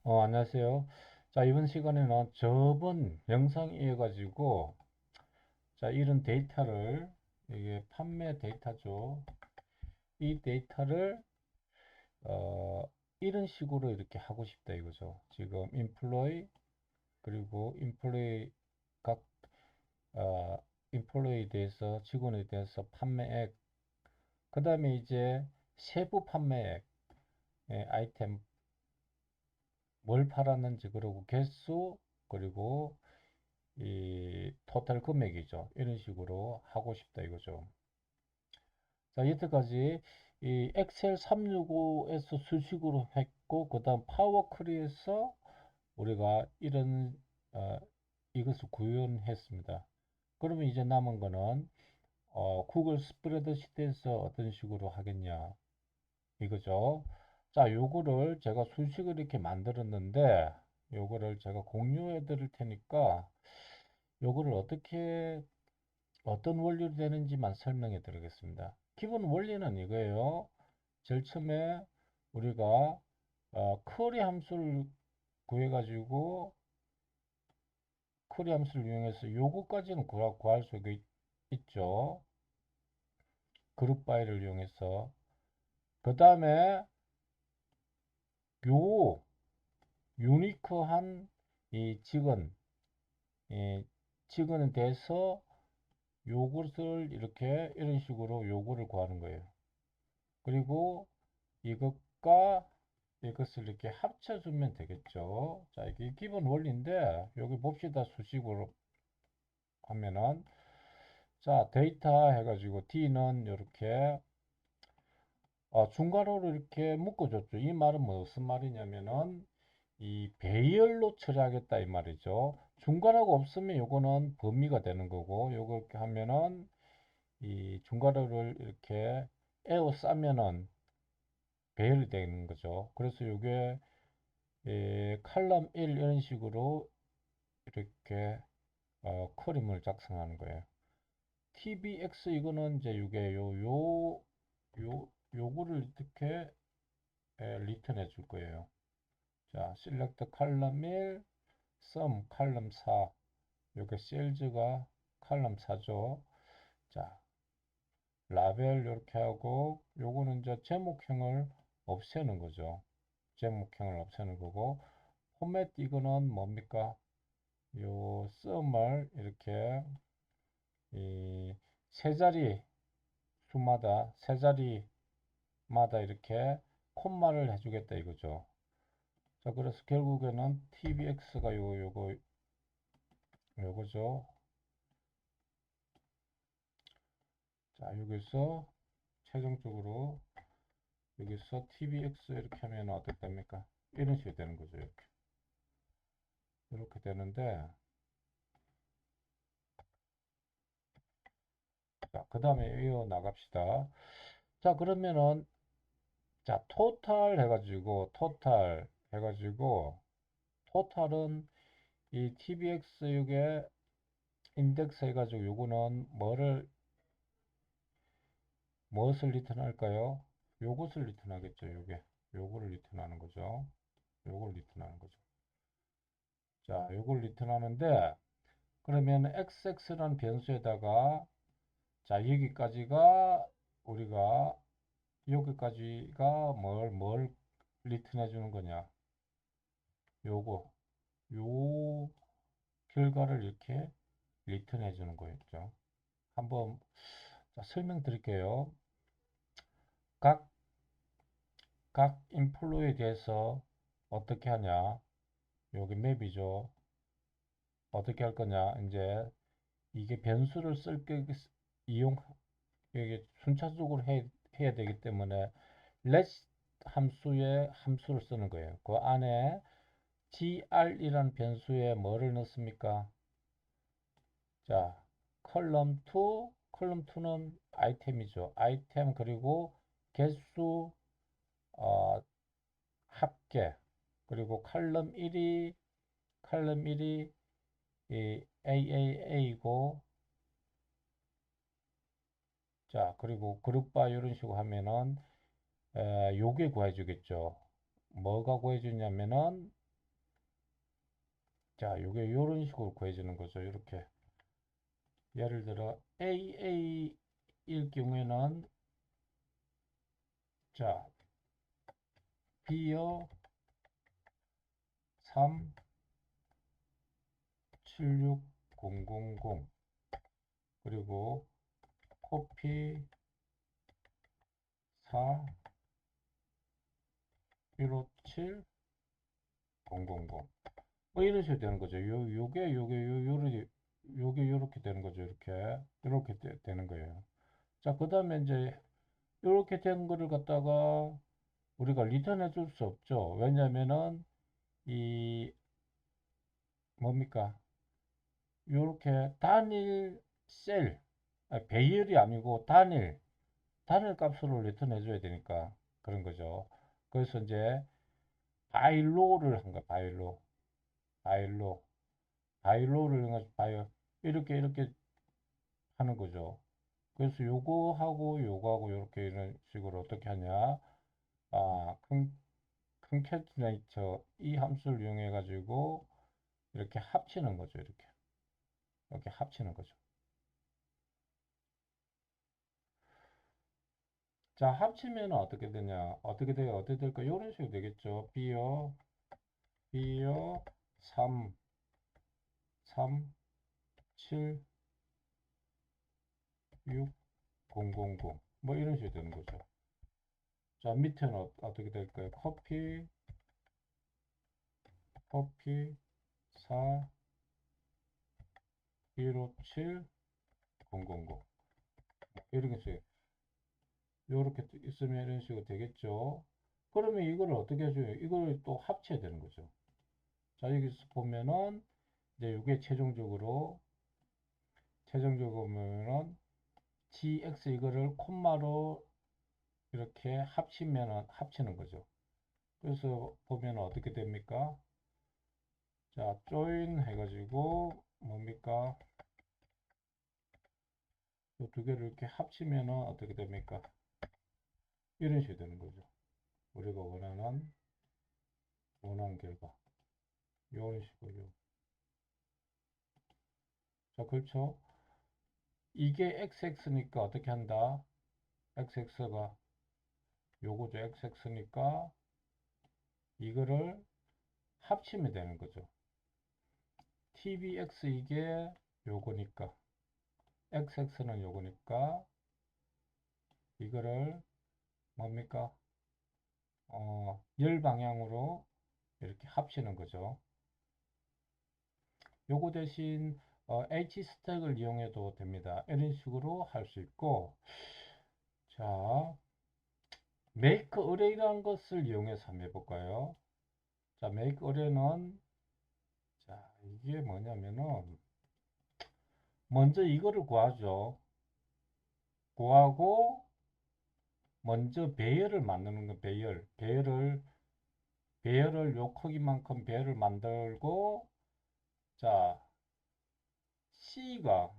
안녕하세요. 자, 이번 시간에는 저번 영상 이어가지고, 자, 이런 데이터를, 이게 판매 데이터죠. 이 데이터를, 어, 이런 식으로 이렇게 하고 싶다 이거죠. 지금, employee, 그리고 employee, 각, 어, employee에 대해서, 직원에 대해서 판매액, 그 다음에 이제 세부 판매액, 아이템, 뭘 팔았는지, 그리고 개수, 그리고 이 토탈 금액이죠. 이런 식으로 하고 싶다 이거죠. 자, 여태까지 이 엑셀 365에서 수식으로 했고, 그 다음 파워 쿼리에서 우리가 이런 이것을 구현했습니다. 그러면 이제 남은 거는 구글 스프레드시트에서 어떤 식으로 하겠냐 이거죠. 자, 요거를 제가 수식을 이렇게 만들었는데 요거를 제가 공유해 드릴 테니까 요거를 어떤 원리로 되는지만 설명해 드리겠습니다. 기본 원리는 이거예요. 제일 처음에 우리가 쿼리 함수를 구해가지고 쿼리 함수를 이용해서 요거까지는 구할 수 있죠. 그룹 바이를 이용해서. 그 다음에 요 유니크한 이 이 직원에 대해서 요것을 이렇게 이런 식으로 요거를 구하는 거예요. 그리고 이것과 이것을 이렇게 합쳐주면 되겠죠. 자, 이게 기본 원리인데, 여기 봅시다. 수식으로 하면은, 자, 데이터 해가지고, D는 이렇게, 중괄호로 이렇게 묶어줬죠. 이 말은 무슨 말이냐면은, 이 배열로 처리하겠다 이 말이죠. 중괄호가 없으면 요거는 범위가 되는 거고, 요거 이렇게 하면은, 이 중괄호를 이렇게 에워싸면은 배열이 되는 거죠. 그래서 요게 칼럼 1 이런 식으로 이렇게 커림을 작성하는 거예요. tbx 이거는 이제 이게 요거를 이렇게 리턴해 줄 거예요. 자, select 칼럼 1, sum 칼럼 4. 요게 셀즈가 칼럼 4죠. 자, 라벨 이렇게 하고 요거는 이제 제목형을 없애는 거죠. 제목형을 없애는 거고 포맷 이거는 뭡니까? 요 썸을 이렇게 이 세 자리 수마다 세 자리마다 이렇게 콤마를 해주겠다 이거죠. 자, 그래서 결국에는 tbx가 요거죠. 자, 여기서 최종적으로 여기서 tbx 이렇게 하면 어떻게 됩니까? 이런 식으로 되는 거죠. 이렇게 되는데, 자, 그 다음에 이어 나갑시다. 자, 그러면은 자, 토탈은 이 tbx 요게 인덱스 해가지고 요거는 무엇을 리턴할까요? 요것을 리턴하겠죠. 요거를 리턴하는 거죠. 요걸 리턴하는 거죠. 자, 요걸 리턴하는데 그러면 xx라는 변수에다가 자, 우리가 여기까지가 뭘 리턴해 주는 거냐? 요거 요 결과를 이렇게 리턴해 주는 거였죠. 한번 설명드릴게요. 각 각 인플로에 대해서 어떻게 하냐? 여기 맵이죠. 어떻게 할 거냐? 이제 이게 변수를 쓸 게 이용 이게 순차적으로 해야 되기 때문에 let 함수에 함수를 쓰는 거예요. 그 안에 gr이라는 변수에 뭐를 넣습니까? 자, 컬럼 2는 아이템이죠. 아이템 그리고 개수 합계 그리고 칼럼 1이 이 AAA이고 자 그리고 그룹바 이런 식으로 하면은 요게 구해주겠죠. 뭐가 구해주냐면은 자, 요게 요런 식으로 구해지는 거죠. 이렇게. 예를 들어 AA일 경우에는 자, B여 3 76000 그리고 코피 4 157 000 뭐 이런 식으로 되는 거죠. 요게 요렇게 되는 거죠. 이렇게 되는 거예요. 자, 그 다음에 이제 이렇게 된 거를 갖다가 우리가 리턴해 줄 수 없죠. 왜냐면은 이 뭡니까? 요렇게 단일 셀, 배열이 아니고 단일 값으로 리턴해 줘야 되니까 그런 거죠. 그래서 이제 바이로를 한 거야. 바이로 바이로를 해가지고 이렇게 하는 거죠. 그래서 요거하고 요렇게 이런 식으로 어떻게 하냐? 아, 컨캐티네이터 이 함수를 이용해 가지고 이렇게 합치는 거죠. 이렇게 합치는 거죠. 자, 합치면 어떻게 되냐? 어떻게 될까? 이런 식으로 되겠죠. B요 3 7 6 0 뭐 이런 식으로 되는 거죠. 자, 밑에는 어떻게 될까요? 커피 4 157 000 이렇게 이렇게 있으면 이런 식으로 되겠죠. 그러면 이걸 어떻게 해줘요? 이걸 또 합쳐야 되는 거죠. 자, 여기서 보면은 이제 이게 최종적으로 보면은 gx 이거를 콤마로 이렇게 합치는 거죠. 그래서 보면 어떻게 됩니까? 자, join 해가지고 뭡니까? 이 두 개를 이렇게 합치면은 어떻게 됩니까? 이런 식으로 되는 거죠. 우리가 원하는 결과. 이런 식으로. 자, 그렇죠. 이게 xx니까 어떻게 한다? xx가 요거죠. xx니까 이거를 합치면 되는 거죠. tbx 이게 요거니까 xx는 요거니까 이거를 뭡니까? 열 방향으로 이렇게 합치는 거죠. 요거 대신 h 스택을 이용해도 됩니다. 이런 식으로 할 수 있고, 자, make array라는 것을 이용해서 한번 해볼까요? 자, make array는 자, 이게 뭐냐면은 먼저 이거를 구하죠. 구하고 먼저 배열을 만드는 거 배열을 요 크기만큼 배열을 만들고 자 C가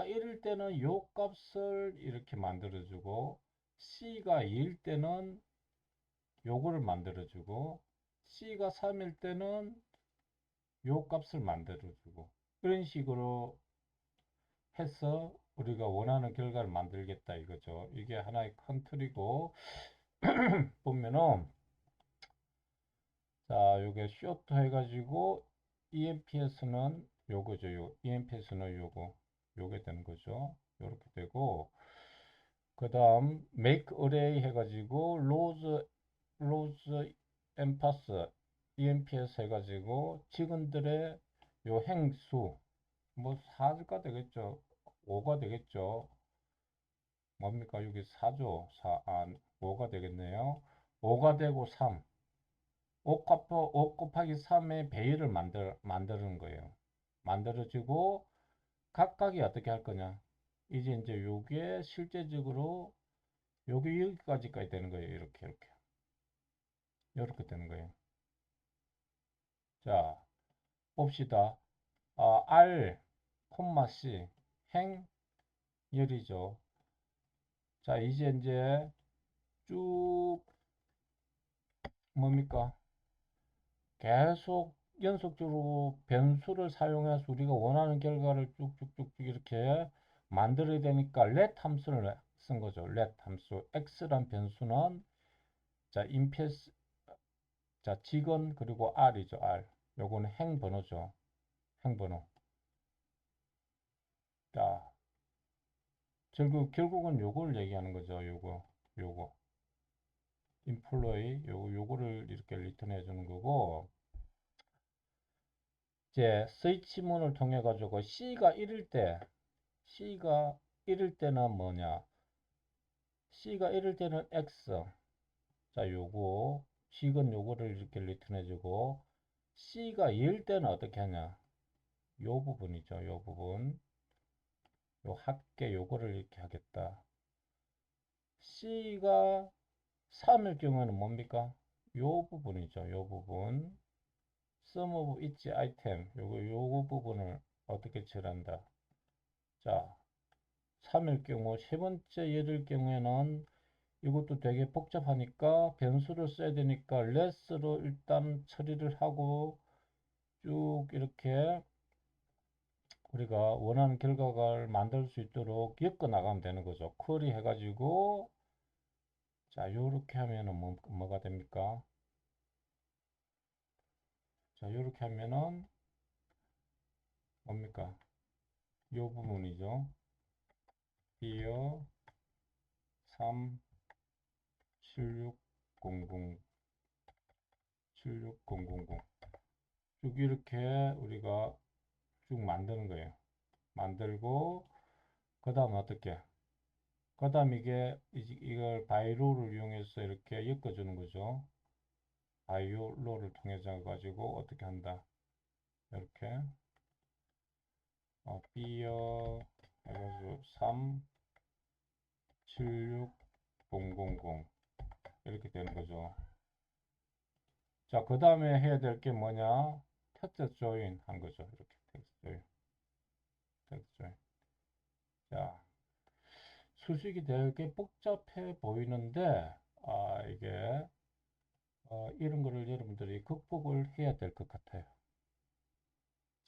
1일 때는 요 값을 이렇게 만들어주고 C가 2일 때는 요거를 만들어주고 C가 3일 때는 요 값을 만들어주고 이런 식으로 해서 우리가 원하는 결과를 만들겠다 이거죠. 이게 하나의 컨트리고 보면은 자 요게 쇼트 해가지고 EMPS는 요거죠. EMPS는 요게 되는 거죠. 요렇게 되고 그 다음 make array 해가지고 로즈 엠파스 EMPS 해가지고 직원들의 요 행수 뭐 4가 되겠죠. 5가 되겠죠. 뭡니까? 여기 4죠. 5가 되겠네요. 5가 되고 3. 5 곱하기 3의 배열을 만드는 거예요. 만들어지고 각각이 어떻게 할 거냐. 이제 요게 실제적으로 요게 여기까지까지 되는 거예요. 이렇게 되는 거예요. 자, 봅시다. R, C, 행열이죠. 자, 이제 쭉 뭡니까? 계속 연속적으로 변수를 사용해서 우리가 원하는 결과를 쭉쭉쭉쭉 이렇게 만들어야 되니까 let 함수를 쓴 거죠. let 함수. x란 변수는 자, 인피스 자, 직원 그리고 r이죠. r. 요거는 행번호죠. 행번호. 자, 결국은 요걸 얘기하는 거죠. 요거. employee 요거를 이렇게 리턴해 주는 거고, 이제 스위치문을 통해 가지고 C가 1일 때는 뭐냐? C가 1일 때는 X. 자, 직은 요거를 이렇게 리턴해 주고, C가 2일 때는 어떻게 하냐? 요 부분이죠. 요 부분. 요 합계 요거를 이렇게 하겠다. C가 3일 경우에는 뭡니까? 요 부분이죠. 요 부분. sum of each item. 요거 부분을 어떻게 처리한다? 자, 3일 경우, 세 번째 예를 경우에는 이것도 되게 복잡하니까 변수를 써야 되니까 let으로 일단 처리를 하고 쭉 이렇게 우리가 원하는 결과를 만들 수 있도록 엮어 나가면 되는 거죠. 쿼리 해가지고 자, 요렇게 하면은 뭐가 됩니까? 자, 요렇게 하면은 뭡니까? 요 부분이죠. here 3 76000 76000 쭉 이렇게 우리가 쭉 만드는 거예요. 만들고 그 다음 어떻게? 그 다음 이걸 바이로를 이용해서 이렇게 엮어주는 거죠. 바이로를 통해서 가지고 어떻게 한다? 이렇게 비어 해가지고 3 76000 이렇게 되는 거죠. 자, 그 다음에 해야 될 게 뭐냐? 텍스트 조인 한 거죠. 이렇게 텍스트 조인. 자, 수식이 되게 복잡해 보이는데, 이게, 이런 거를 여러분들이 극복을 해야 될 것 같아요.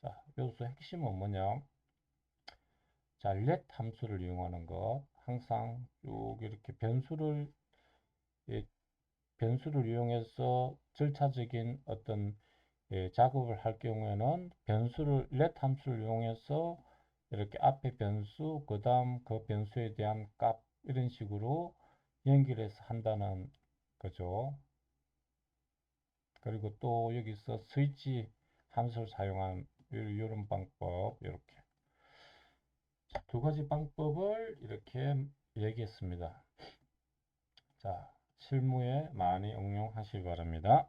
자, 여기서 핵심은 뭐냐? 자, let 함수를 이용하는 것. 항상 쭉 이렇게 예, 변수를 이용해서 절차적인 어떤 작업을 할 경우에는 let 함수를 이용해서 이렇게 앞에 변수, 그 다음 그 변수에 대한 값, 이런 식으로 연결해서 한다는 거죠. 그리고 또 여기서 스위치 함수를 사용한 이런 방법, 이렇게. 두 가지 방법을 이렇게 얘기했습니다. 자, 실무에 많이 응용하시기 바랍니다.